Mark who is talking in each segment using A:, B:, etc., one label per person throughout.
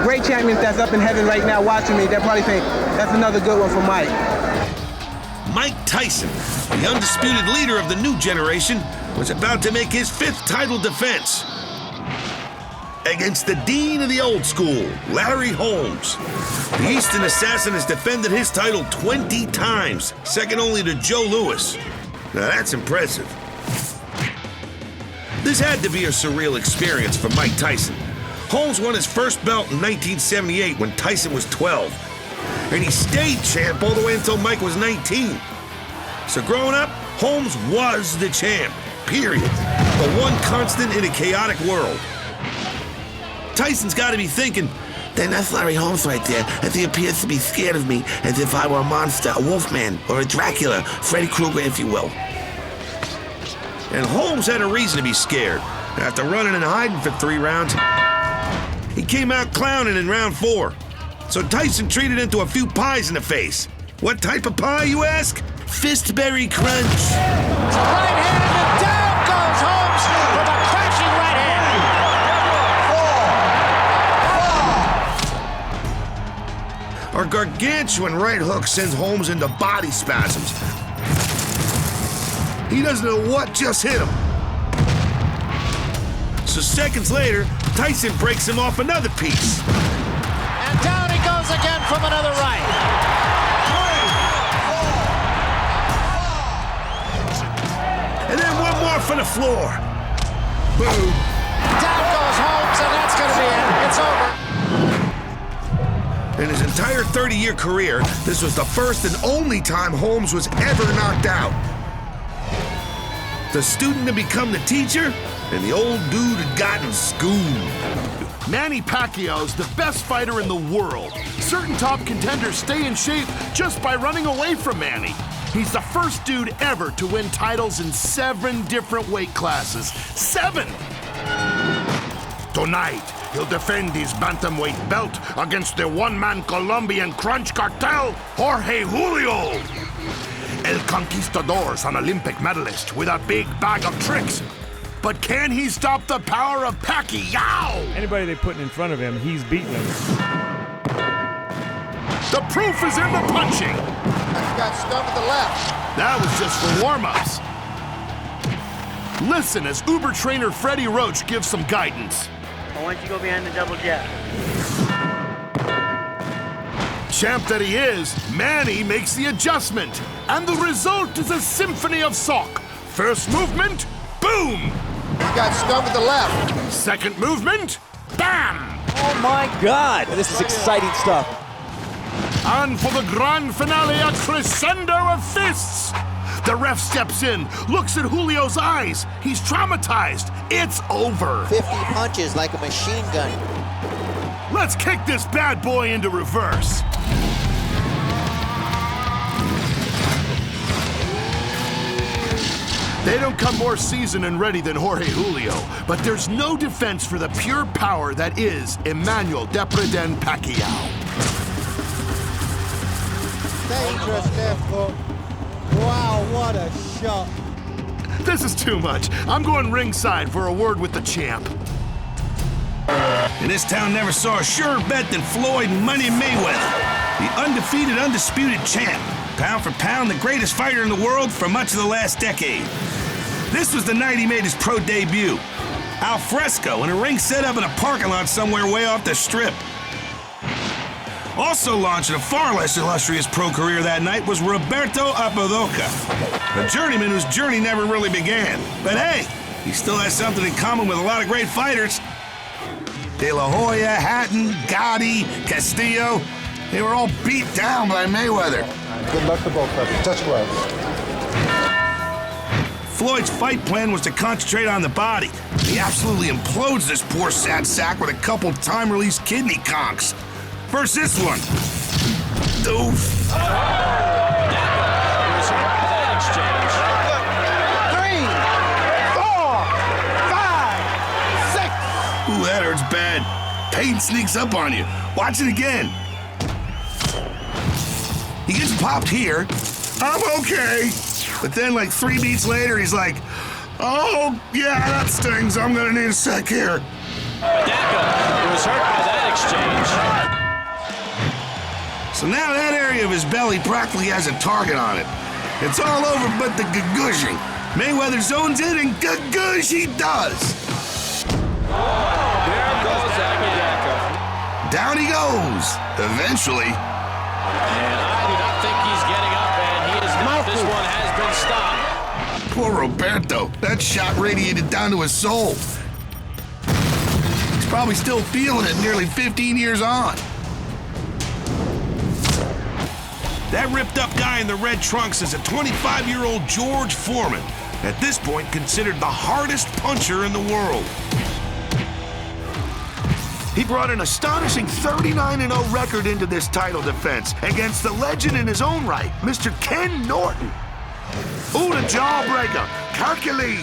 A: great champions that's up in heaven right now watching me, they're probably saying, that's another good one for Mike.
B: Mike Tyson, the undisputed leader of the new generation, was about to make his 5th title defense against the dean of the old school, Larry Holmes. The Easton assassin has defended his title 20 times, second only to Joe Louis. Now that's impressive. This had to be a surreal experience for Mike Tyson. Holmes won his first belt in 1978 when Tyson was 12. And he stayed champ all the way until Mike was 19. So growing up, Holmes was the champ, period. The one constant in a chaotic world. Tyson's got to be thinking, then that's Larry Holmes right there, as he appears to be scared of me as if I were a monster, a Wolfman, or a Dracula, Freddy Krueger, if you will. And Holmes had a reason to be scared. After running and hiding for 3 rounds, he came out clowning in round 4. So Tyson treated into a few pies in the face. What type of pie, you ask? Fistberry crunch.
C: Right hand and down goes Holmes with a crashing right hand.
B: Our gargantuan right hook sends Holmes into body spasms. He doesn't know what just hit him. So seconds later, Tyson breaks him off another piece.
C: And down he goes again from another right.
B: And then one more for the floor. Boom.
C: Down goes Holmes, and that's going to be it. It's over.
B: In his entire 30-year career, this was the first and only time Holmes was ever knocked out. The student had become the teacher, and the old dude had gotten schooled.
D: Manny Pacquiao is the best fighter in the world. Certain top contenders stay in shape just by running away from Manny. He's the first dude ever to win titles in 7 different weight classes. 7! Tonight, he'll defend his bantamweight belt against the one-man Colombian crunch cartel, Jorge Julio. El Conquistador's an Olympic medalist with a big bag of tricks. But can he stop the power of Pacquiao?
E: Anybody they put in front of him, he's beating them.
D: The proof is in the punching.
C: He's got stunned with the left.
D: That was just for warm-ups. Listen as Uber trainer Freddie Roach gives some guidance.
F: I want you to go behind the double jab.
D: Champ that he is, Manny makes the adjustment. And the result is a symphony of sock. First movement, boom!
C: He's got stunned with the left.
D: Second movement, bam!
G: Oh my God, this is exciting stuff.
D: And for the grand finale, a crescendo of fists. The ref steps in, looks at Julio's eyes. He's traumatized. It's over.
H: 50 punches like a machine gun.
D: Let's kick this bad boy into reverse. They don't come more seasoned and ready than Jorge Julio, but there's no defense for the pure power that is Emmanuel Depredin Pacquiao.
H: Dangerous left hook. Wow, what a shot.
D: This is too much. I'm going ringside for a word with the champ.
B: And this town never saw a surer bet than Floyd Money Mayweather, the undefeated, undisputed champ. Pound for pound, the greatest fighter in the world for much of the last decade. This was the night he made his pro debut. Al fresco, in a ring set up in a parking lot somewhere way off the strip. Also launching a far less illustrious pro career that night was Roberto Apodaca, a journeyman whose journey never really began. But hey, he still has something in common with a lot of great fighters. De La Hoya, Hatton, Gotti, Castillo, they were all beat down by Mayweather.
I: Good luck to both of you. Touch gloves.
B: Floyd's fight plan was to concentrate on the body. He absolutely implodes this poor sad sack with a couple time-release kidney conks. First this one. Doof.
C: 3, 4, 5, 6.
B: Ooh, that hurts bad. Pain sneaks up on you. Watch it again. He gets popped here. I'm okay. But then, like 3 beats later, he's like, oh, yeah, that stings. I'm gonna need a sec here.
J: Daca was hurt by that exchange.
B: So now that area of his belly practically has a target on it. It's all over but the gagushing. Mayweather zones in and gagush he does.
C: There goes Aguilera.
B: Down he goes, eventually.
C: And I do not think he's getting up, and he is not. This one has been stopped.
B: Poor Roberto, that shot radiated down to his soul. He's probably still feeling it nearly 15 years on. That ripped up guy in the red trunks is a 25-year-old George Foreman, at this point considered the hardest puncher in the world. He brought an astonishing 39-0 record into this title defense against the legend in his own right, Mr. Ken Norton. Ooh, the jawbreaker, Hercules.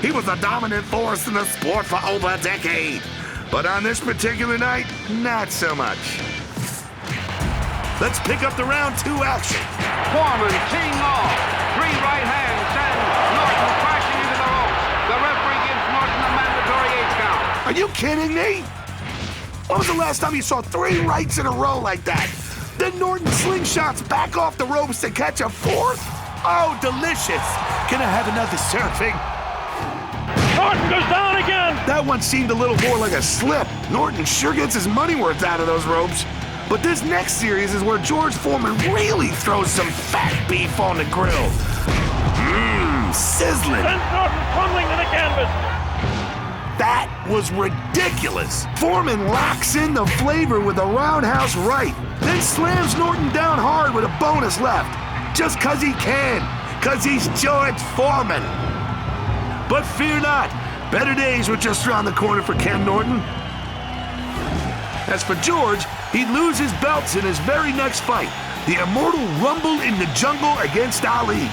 B: He was a dominant force in the sport for over a decade. But on this particular night, not so much. Let's pick up the round 2 action.
J: Foreman teeing off. 3 right hands, then Norton crashing into the ropes. The referee gives Norton a mandatory 8 count.
B: Are you kidding me? When was the last time you saw 3 rights in a row like that? Then Norton slingshots back off the ropes to catch a 4th? Oh, delicious. Can I have another serving?
J: Norton goes down again.
B: That one seemed a little more like a slip. Norton sure gets his money worth out of those ropes. But this next series is where George Foreman really throws some fat beef on the grill. Sizzling.
J: Sends Norton tumbling to the canvas.
B: That was ridiculous. Foreman locks in the flavor with a roundhouse right, then slams Norton down hard with a bonus left. Just cause he can, cause he's George Foreman. But fear not, better days were just around the corner for Ken Norton. As for George, he'd lose his belts in his very next fight, the immortal Rumble in the Jungle against Ali.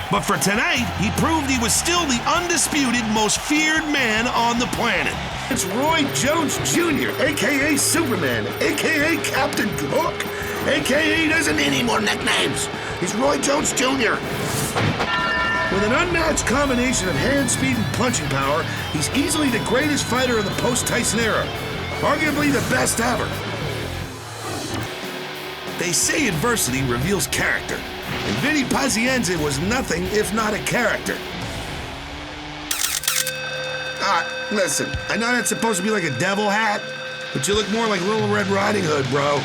B: But for tonight, he proved he was still the undisputed most feared man on the planet. It's Roy Jones Jr., a.k.a. Superman, a.k.a. Captain Hook, a.k.a. he doesn't need any more nicknames. He's Roy Jones Jr. With an unmatched combination of hand speed and punching power, he's easily the greatest fighter of the post-Tyson era. Arguably the best ever. They say adversity reveals character, and Vinny Pazienza was nothing if not a character. Listen, I know that's supposed to be like a devil hat, but you look more like Little Red Riding Hood, bro.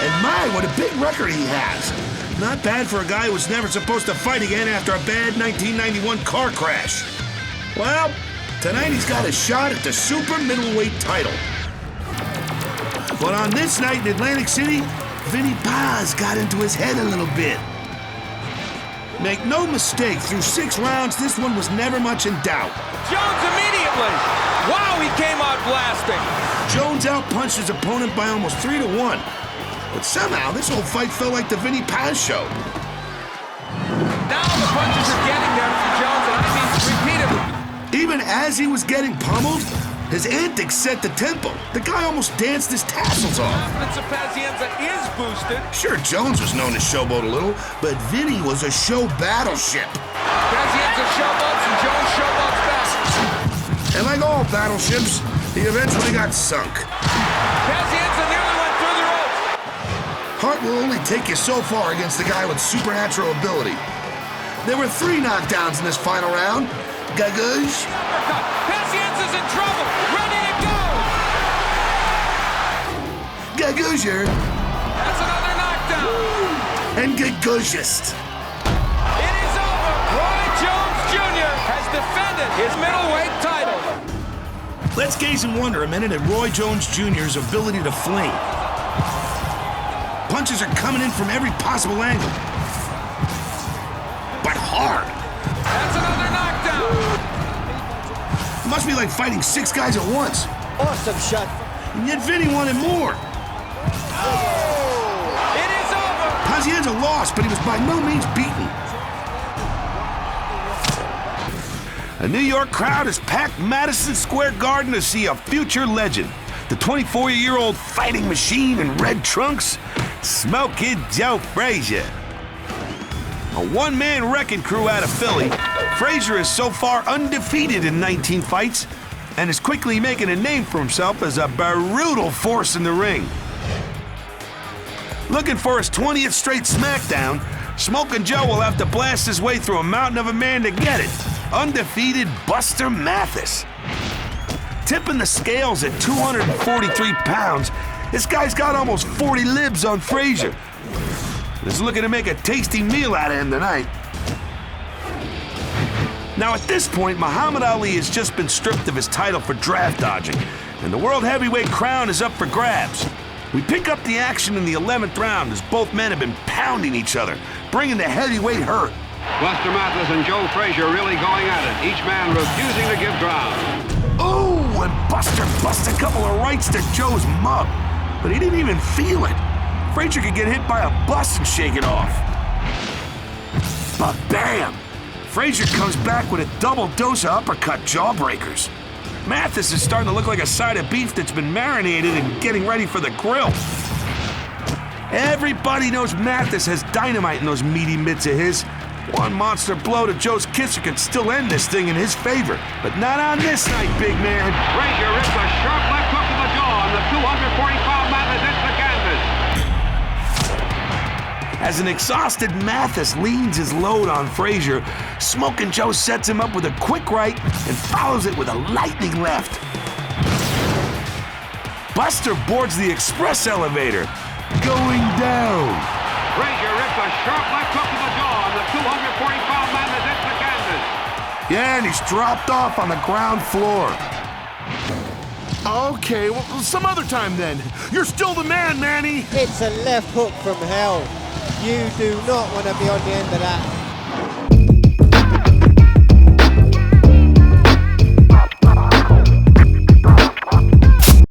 B: And my, what a big record he has. Not bad for a guy who was never supposed to fight again after a bad 1991 car crash. Well, tonight he's got a shot at the super middleweight title. But on this night in Atlantic City, Vinny Paz got into his head a little bit. Make no mistake, through 6 rounds, this one was never much in doubt.
C: Jones immediately. Wow, he came out blasting.
B: Jones outpunched his opponent by almost 3-1. But somehow, this whole fight felt like the Vinny Paz show.
C: Now the punches are getting there for Jones, and I mean repeatedly.
B: Even as he was getting pummeled, his antics set the tempo. The guy almost danced his tassels off.
C: Confidence of Pazienza is boosted.
B: Sure, Jones was known to showboat a little, but Vinny was a show battleship.
C: Pazienza showboats and Jones showboats back.
B: And like all battleships, he eventually got sunk.
C: Pazienza nearly went through the ropes.
B: Heart will only take you so far against the guy with supernatural ability. There were 3 knockdowns in this final round. Gagush.
C: Pazienza's in trouble. Ready to go.
B: Gagusher.
C: That's another knockdown.
B: And Gagushist.
C: It is over. Roy Jones Jr. has defended his middleweight title.
B: Let's gaze and wonder a minute at Roy Jones Jr.'s ability to fling. Punches are coming in from every possible angle. But hard.
C: That's another knockdown.
B: It must be like fighting 6 guys at once.
H: Awesome shot.
B: And yet Vinny wanted more.
C: It is over.
B: Pazienza lost, but he was by no means beaten. A New York crowd has packed Madison Square Garden to see a future legend. The 24-year-old fighting machine in red trunks, Smokin' Joe Frazier. A one-man wrecking crew out of Philly, Frazier is so far undefeated in 19 fights and is quickly making a name for himself as a brutal force in the ring. Looking for his 20th straight SmackDown, Smokin' Joe will have to blast his way through a mountain of a man to get it. Undefeated Buster Mathis. Tipping the scales at 243 pounds, this guy's got almost 40 libs on Frazier. He's looking to make a tasty meal out of him tonight. Now at this point, Muhammad Ali has just been stripped of his title for draft dodging, and the World Heavyweight crown is up for grabs. We pick up the action in the 11th round as both men have been pounding each other, bringing the heavyweight hurt.
J: Buster Mathis and Joe Frazier really going at it, each man refusing to give ground.
B: Ooh, and Buster busts a couple of rights to Joe's mug, but he didn't even feel it. Frazier could get hit by a bus and shake it off. But bam! Frazier comes back with a double dose of uppercut jawbreakers. Mathis is starting to look like a side of beef that's been marinated and getting ready for the grill. Everybody knows Mathis has dynamite in those meaty mitts of his. One monster blow to Joe's kisser could still end this thing in his favor, but not on this night, big man.
J: Frazier rips a sharp left hook to the jaw, and the 240-pound Mathis hits the canvas.
B: As an exhausted Mathis leans his load on Frazier, Smokin' Joe sets him up with a quick right and follows it with a lightning left. Buster boards the express elevator, going down.
J: Frazier rips a sharp left hook to the jaw, and the 240-pound Mathis hits the canvas.
B: Yeah, and he's dropped off on the ground floor.
D: Okay, well, some other time then. You're still the man, Manny.
H: It's a left hook from hell. You do not want to be on the end of that.